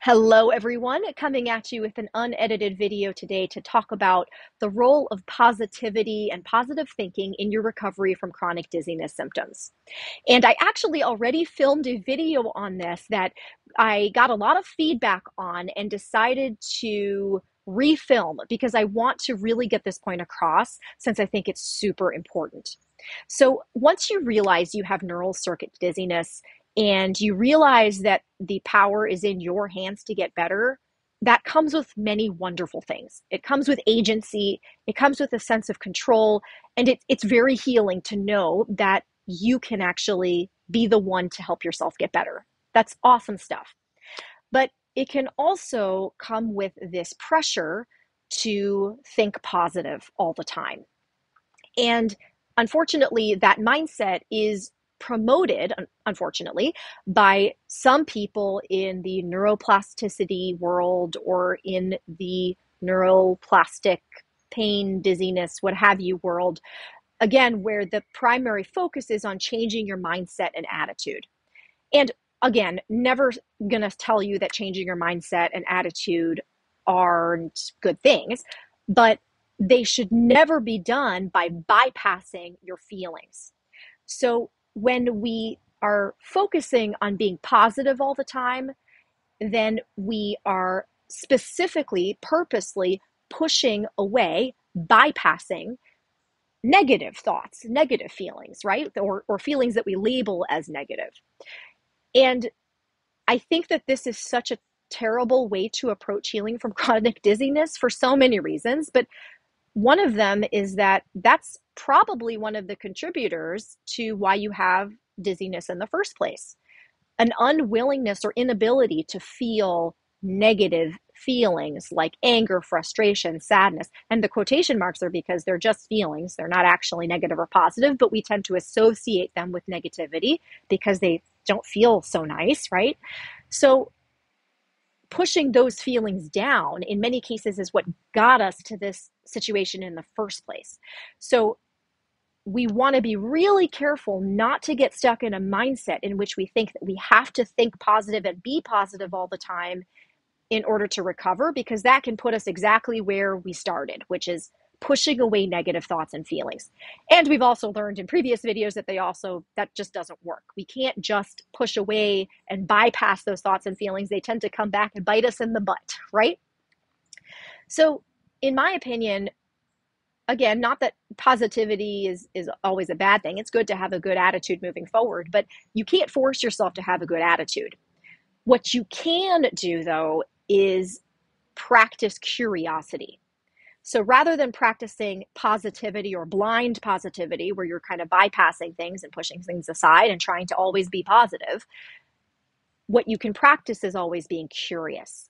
Hello, everyone. Coming at you with an unedited video today to talk about the role of positivity and positive thinking in your recovery from chronic dizziness symptoms. And I actually already filmed a video on this that I got a lot of feedback on and decided to refilm because I want to really get this point across since I think it's super important. So once you realize you have neural circuit dizziness and you realize that the power is in your hands to get better, that comes with many wonderful things. It comes with agency, it comes with a sense of control, and it's very healing to know that you can actually be the one to help yourself get better. That's awesome stuff. But it can also come with this pressure to think positive all the time. And unfortunately, that mindset is promoted, unfortunately, by some people in the neuroplasticity world or in the neuroplastic pain, dizziness, what have you world, again, where the primary focus is on changing your mindset and attitude. And again, never going to tell you that changing your mindset and attitude aren't good things, but they should never be done by bypassing your feelings. So when we are focusing on being positive all the time, then we are specifically, purposely pushing away, bypassing negative thoughts, negative feelings, right? Or feelings that we label as negative. And I think that this is such a terrible way to approach healing from chronic dizziness for so many reasons, but one of them is that that's probably one of the contributors to why you have dizziness in the first place. An unwillingness or inability to feel negative feelings like anger, frustration, sadness. And the quotation marks are because they're just feelings. They're not actually negative or positive, but we tend to associate them with negativity because they don't feel so nice, right? So pushing those feelings down in many cases is what got us to this situation in the first place. So we want to be really careful not to get stuck in a mindset in which we think that we have to think positive and be positive all the time in order to recover, because that can put us exactly where we started, which is pushing away negative thoughts and feelings. And we've also learned in previous videos that that just doesn't work. We can't just push away and bypass those thoughts and feelings. They tend to come back and bite us in the butt, right? So in my opinion, again, not that positivity is always a bad thing. It's good to have a good attitude moving forward, but you can't force yourself to have a good attitude. What you can do, though, is practice curiosity. So rather than practicing positivity or blind positivity, where you're kind of bypassing things and pushing things aside and trying to always be positive, what you can practice is always being curious.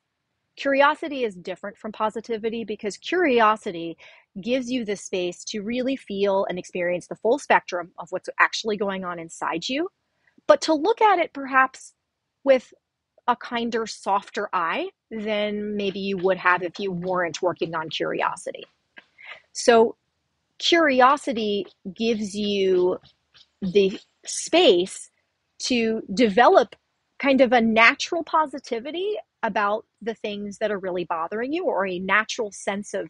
Curiosity is different from positivity because curiosity gives you the space to really feel and experience the full spectrum of what's actually going on inside you, but to look at it perhaps with a kinder, softer eye than maybe you would have if you weren't working on curiosity. So curiosity gives you the space to develop kind of a natural positivity about the things that are really bothering you, or a natural sense of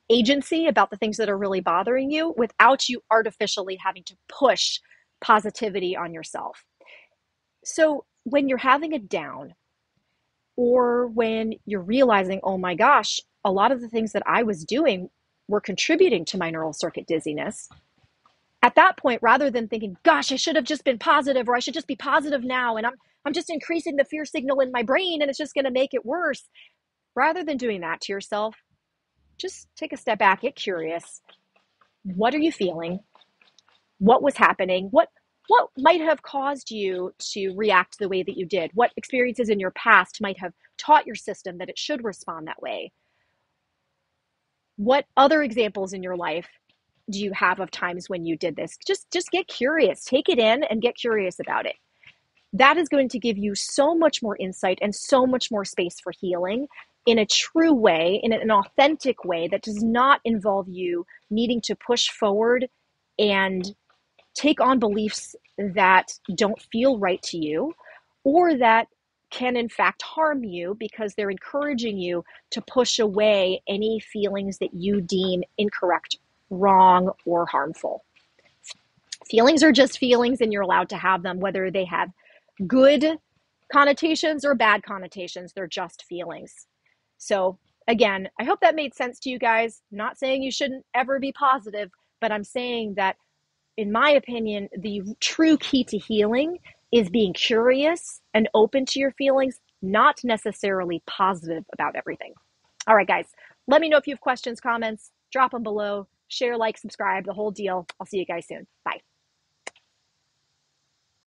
agency about the things that are really bothering you without you artificially having to push positivity on yourself. So when you're having a down, or when you're realizing, oh my gosh, a lot of the things that I was doing were contributing to my neural circuit dizziness, at that point, rather than thinking, gosh, I should have just been positive, or I should just be positive now, and I'm just increasing the fear signal in my brain and it's just going to make it worse. Rather than doing that to yourself, just take a step back, get curious. What are you feeling? What was happening? What might have caused you to react the way that you did? What experiences in your past might have taught your system that it should respond that way? What other examples in your life do you have of times when you did this? Just get curious, take it in and get curious about it. That is going to give you so much more insight and so much more space for healing in a true way, in an authentic way that does not involve you needing to push forward and take on beliefs that don't feel right to you, or that can in fact harm you because they're encouraging you to push away any feelings that you deem incorrect, wrong, or harmful. Feelings are just feelings, and you're allowed to have them, whether they have good connotations or bad connotations. They're just feelings. So, again, I hope that made sense to you guys. I'm not saying you shouldn't ever be positive, but I'm saying that, in my opinion, the true key to healing is being curious and open to your feelings, not necessarily positive about everything. All right, guys, let me know if you have questions, comments, drop them below, share, like, subscribe, the whole deal. I'll see you guys soon. Bye.